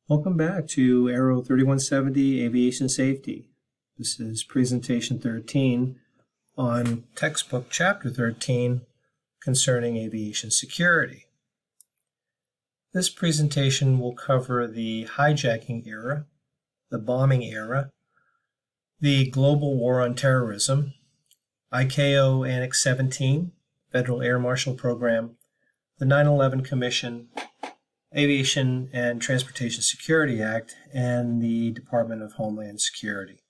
Welcome back to AERO 3170 Aviation Safety. This is presentation 13 on textbook chapter 13 concerning aviation security. This presentation will cover the hijacking era, the bombing era, the global war on terrorism, ICAO Annex 17, Federal Air Marshal Program, the 9/11 Commission, Aviation and Transportation Security Act, and the Department of Homeland Security.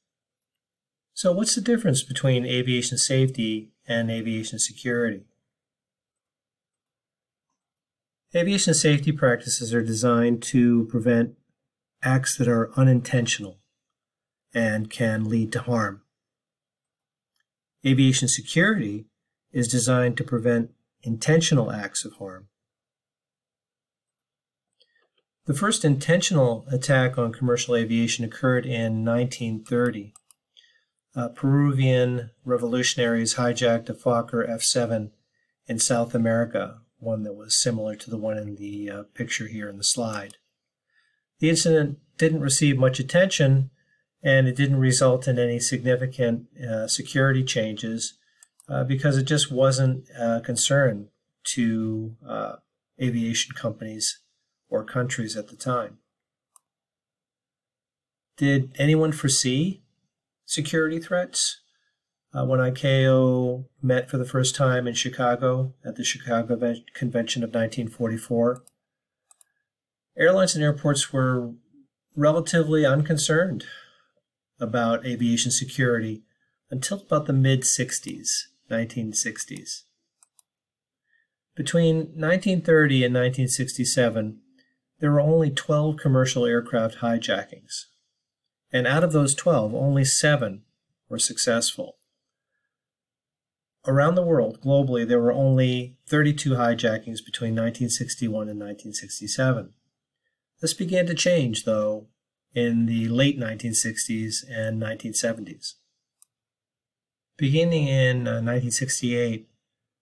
So what's the difference between aviation safety and aviation security? Aviation safety practices are designed to prevent acts that are unintentional and can lead to harm. Aviation security is designed to prevent intentional acts of harm. The first intentional attack on commercial aviation occurred in 1930. Peruvian revolutionaries hijacked a Fokker F-7 in South America, one that was similar to the one in the picture here in the slide. The incident didn't receive much attention, and it didn't result in any significant security changes because it just wasn't a concern to aviation companies or countries at the time. Did anyone foresee security threats? When ICAO met for the first time in Chicago at the Chicago Convention of 1944, airlines and airports were relatively unconcerned about aviation security until about the mid-60s, 1960s. Between 1930 and 1967, there were only 12 commercial aircraft hijackings, and out of those 12, only 7 were successful. Around the world, globally, there were only 32 hijackings between 1961 and 1967. This began to change, though, in the late 1960s and 1970s. Beginning in 1968,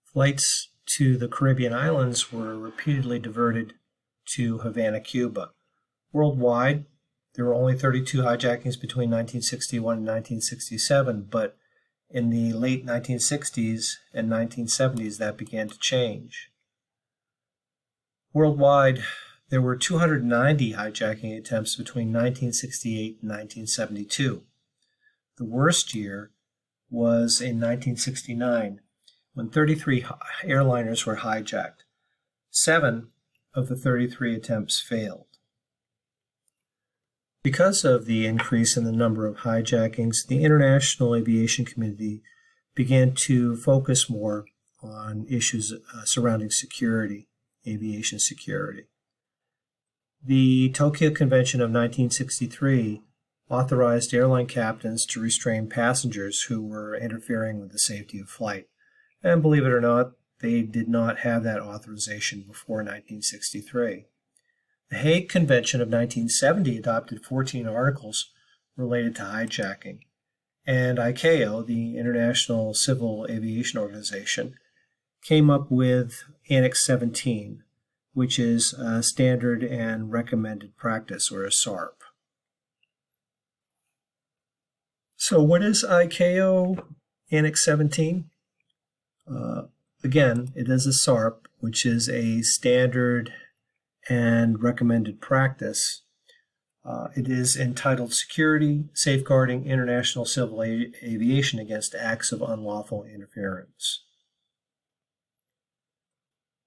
flights to the Caribbean islands were repeatedly diverted to Havana, Cuba. Worldwide, there were only 32 hijackings between 1961 and 1967, but in the late 1960s and 1970s, that began to change. Worldwide, there were 290 hijacking attempts between 1968 and 1972. The worst year was in 1969, when 33 airliners were hijacked. 7 of the 33 attempts failed. Because of the increase in the number of hijackings, the international aviation community began to focus more on issues surrounding security, aviation security. The Tokyo Convention of 1963 authorized airline captains to restrain passengers who were interfering with the safety of flight. And believe it or not, they did not have that authorization before 1963. The Hague Convention of 1970 adopted 14 articles related to hijacking, and ICAO, the International Civil Aviation Organization, came up with Annex 17, which is a standard and recommended practice, or a SARP. So what is ICAO Annex 17? Again, it is a SARP, which is a standard and recommended practice. It is entitled Security Safeguarding International Civil Aviation Against Acts of Unlawful Interference.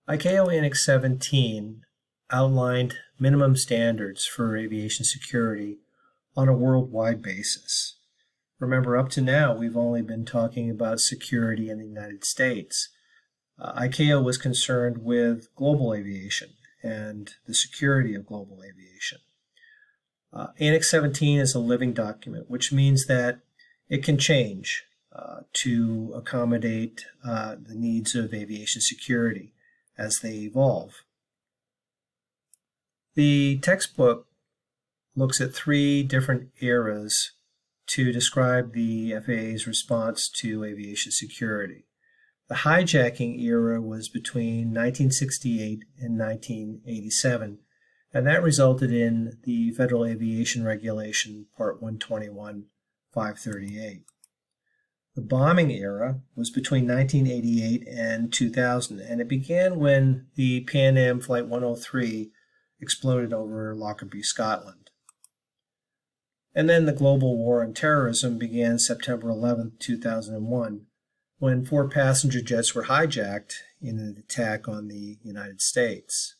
ICAO Annex 17 outlined minimum standards for aviation security on a worldwide basis. Remember, up to now, we've only been talking about security in the United States. ICAO was concerned with global aviation and the security of global aviation. Annex 17 is a living document, which means that it can change to accommodate the needs of aviation security as they evolve. The textbook looks at 3 different eras to describe the FAA's response to aviation security. The hijacking era was between 1968 and 1987, And that resulted in the Federal Aviation Regulation, Part 121, 538. The bombing era was between 1988 and 2000, and it began when the Pan Am Flight 103 exploded over Lockerbie, Scotland. And then the global war on terrorism began September 11, 2001, when 4 passenger jets were hijacked in an attack on the United States.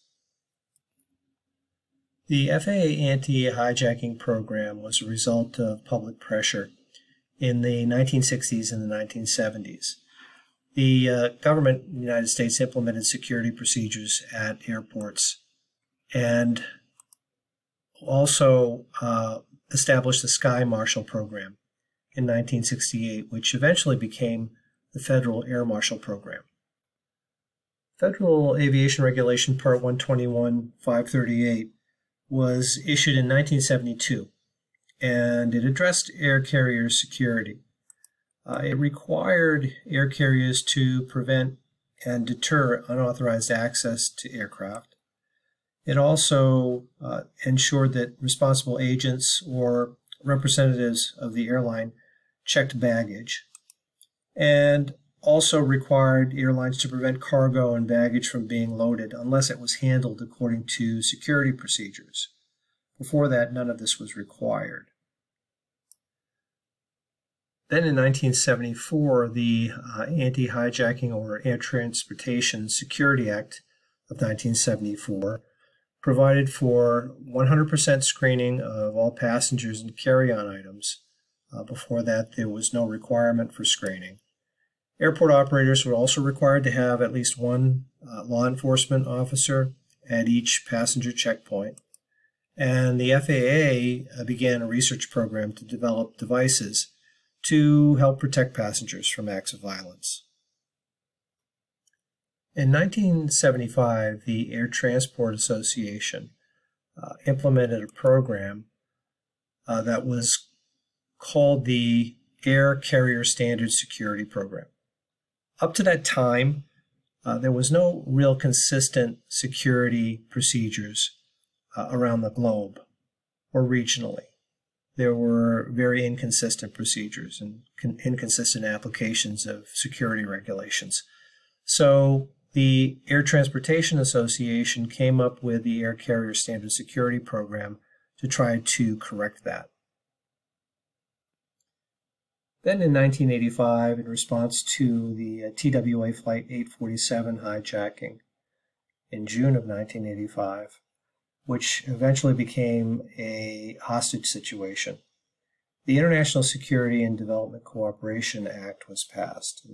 The FAA anti-hijacking program was a result of public pressure in the 1960s and the 1970s. The government in the United States implemented security procedures at airports and also established the Sky Marshal program in 1968, which eventually became the Federal Air Marshal program. Federal Aviation Regulation Part 121, 538 was issued in 1972, and it addressed air carrier security. It required air carriers to prevent and deter unauthorized access to aircraft. It also ensured that responsible agents or representatives of the airline checked baggage, and also required airlines to prevent cargo and baggage from being loaded unless it was handled according to security procedures. Before that, none of this was required. Then in 1974, the Anti-Hijacking or Air Transportation Security Act of 1974 provided for 100% screening of all passengers and carry-on items. Before that, there was no requirement for screening. Airport operators were also required to have at least one law enforcement officer at each passenger checkpoint. And the FAA began a research program to develop devices to help protect passengers from acts of violence. In 1975, the Air Transport Association implemented a program that was called the Air Carrier Standards Security Program. Up to that time, there was no real consistent security procedures around the globe or regionally. There were very inconsistent procedures and inconsistent applications of security regulations. So the Air Transportation Association came up with the Air Carrier Standard Security Program to try to correct that. Then in 1985, in response to the TWA Flight 847 hijacking in June of 1985, which eventually became a hostage situation, the International Security and Development Cooperation Act was passed.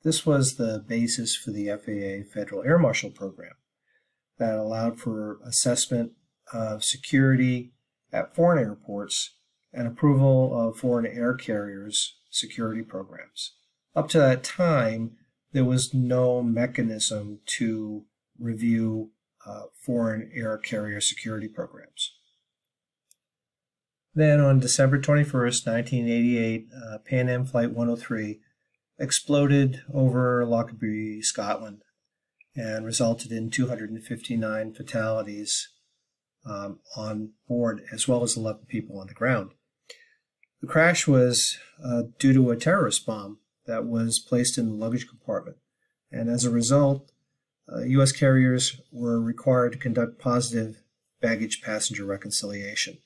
This was the basis for the FAA Federal Air Marshal program that allowed for assessment of security at foreign airports and approval of foreign air carriers' security programs. Up to that time, there was no mechanism to review foreign air carrier security programs. Then on December 21st, 1988, Pan Am Flight 103 exploded over Lockerbie, Scotland, and resulted in 259 fatalities on board, as well as 11 people on the ground. The crash was due to a terrorist bomb that was placed in the luggage compartment, and as a result, U.S. carriers were required to conduct positive baggage passenger reconciliation.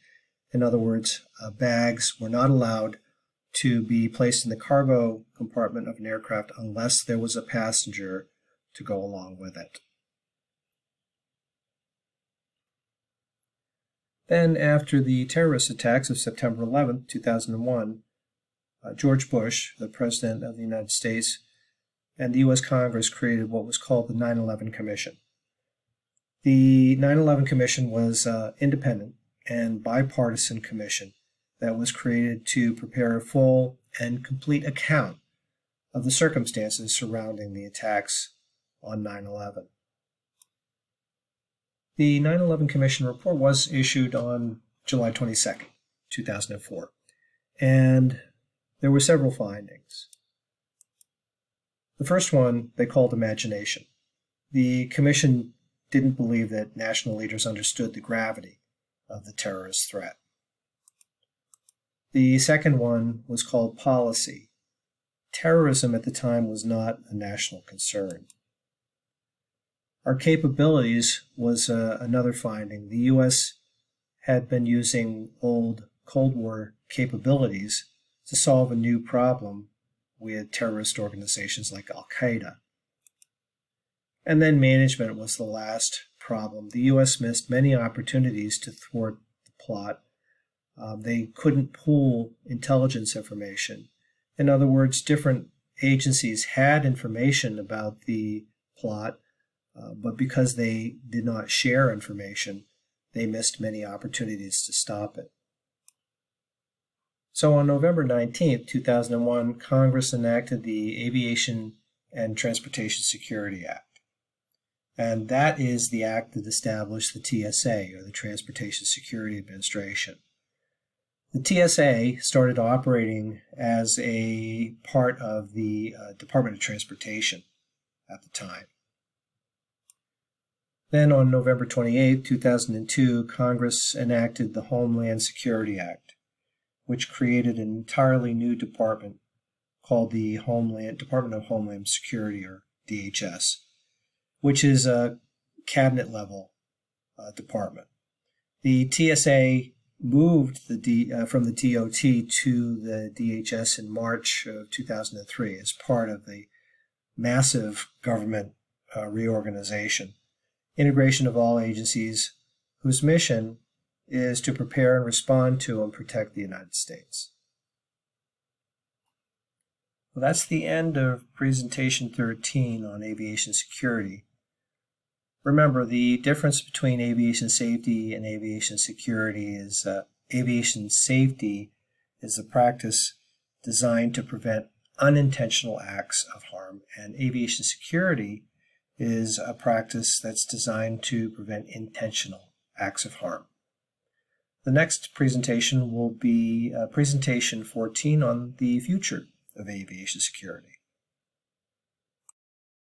In other words, bags were not allowed to be placed in the cargo compartment of an aircraft unless there was a passenger to go along with it. Then, after the terrorist attacks of September 11, 2001, George Bush, the President of the United States, and the U.S. Congress created what was called the 9/11 Commission. The 9/11 Commission was an independent and bipartisan commission that was created to prepare a full and complete account of the circumstances surrounding the attacks on 9/11. The 9/11 Commission report was issued on July 22nd, 2004, and there were several findings. The first one they called imagination. The Commission didn't believe that national leaders understood the gravity of the terrorist threat. The second one was called policy. Terrorism at the time was not a national concern. Our capabilities was another finding. The U.S. had been using old Cold War capabilities to solve a new problem with terrorist organizations like Al-Qaeda. And then management was the last problem. The U.S. missed many opportunities to thwart the plot. They couldn't pool intelligence information. In other words, different agencies had information about the plot, but because they did not share information, they missed many opportunities to stop it. So on November 19, 2001, Congress enacted the Aviation and Transportation Security Act. And that is the act that established the TSA, or the Transportation Security Administration. The TSA started operating as a part of the Department of Transportation at the time. Then on November 28, 2002, Congress enacted the Homeland Security Act, which created an entirely new department called the Department of Homeland Security, or DHS, which is a cabinet-level department. The TSA moved from the DOT to the DHS in March of 2003 as part of the massive government reorganization. Integration of all agencies whose mission is to prepare and respond to and protect the United States. Well, that's the end of presentation 13 on aviation security. Remember, the difference between aviation safety and aviation security is aviation safety is a practice designed to prevent unintentional acts of harm, and aviation security is a practice that's designed to prevent intentional acts of harm. The next presentation will be presentation 14 on the future of aviation security.